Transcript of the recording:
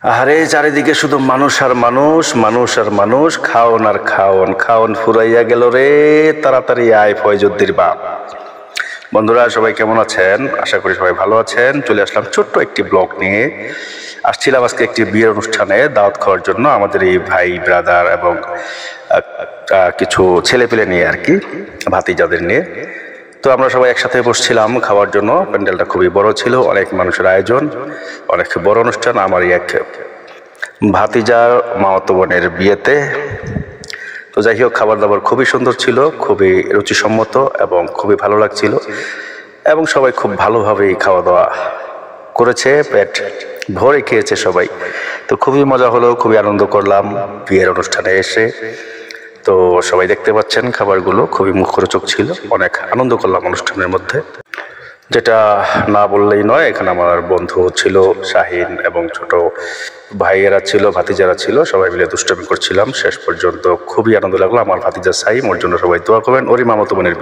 আরে চারিদিকে শুধু মানুষ আর মানুষ, মানুষ আর মানুষ, খাওন আর খাওন, খাওন ফুরাইয়া গেল রে, তাড়াতাড়ি আয় ফয়জুদ্দির বাপ। বন্ধুরা সবাই কেমন আছেন? আশা করি সবাই ভালো আছেন। চলে আসলাম ছোট্ট একটি ব্লগ নিয়ে। আসছিলাম আজকে একটি বিয়ের অনুষ্ঠানে দাওয়াত খাওয়ার জন্য, আমাদের এই ভাই ব্রাদার এবং কিছু ছেলেপেলে নিয়ে আর কি, ভাতিজাদের নিয়ে। তো আমরা সবাই একসাথে বসছিলাম খাওয়ার জন্য। প্যান্ডেলটা খুবই বড় ছিল, অনেক মানুষের আয়োজন, অনেক বড় অনুষ্ঠান। আমারই এক ভাতিজার মামাতো বোনের বিয়েতে। তো যাই হোক, খাবার দাবার খুবই সুন্দর ছিল, খুবই রুচিসম্মত এবং খুবই ভালো লাগছিল, এবং সবাই খুব ভালোভাবেই খাওয়া দাওয়া করেছে, পেট ভরে খেয়েছে সবাই। তো খুবই মজা হলো, খুবই আনন্দ করলাম বিয়ের অনুষ্ঠানে এসে। তো সবাই দেখতে পাচ্ছেন খাবারগুলো খুবই মুখরোচক ছিল, অনেক আনন্দ করলাম অনুষ্ঠানের মধ্যে। যেটা না বললেই নয়, এখানে আমার বন্ধু ছিল শাহিন এবং ছোট ভাইয়েরা ছিল, ভাতিজারা ছিল, সবাই মিলে দুষ্টামি করছিলাম শেষ পর্যন্ত। খুবই আনন্দ লাগলো। আমার ভাতিজা সাইম, ওর জন্য সবাই দোয়া করবেন। ওরই মামাতো বোনের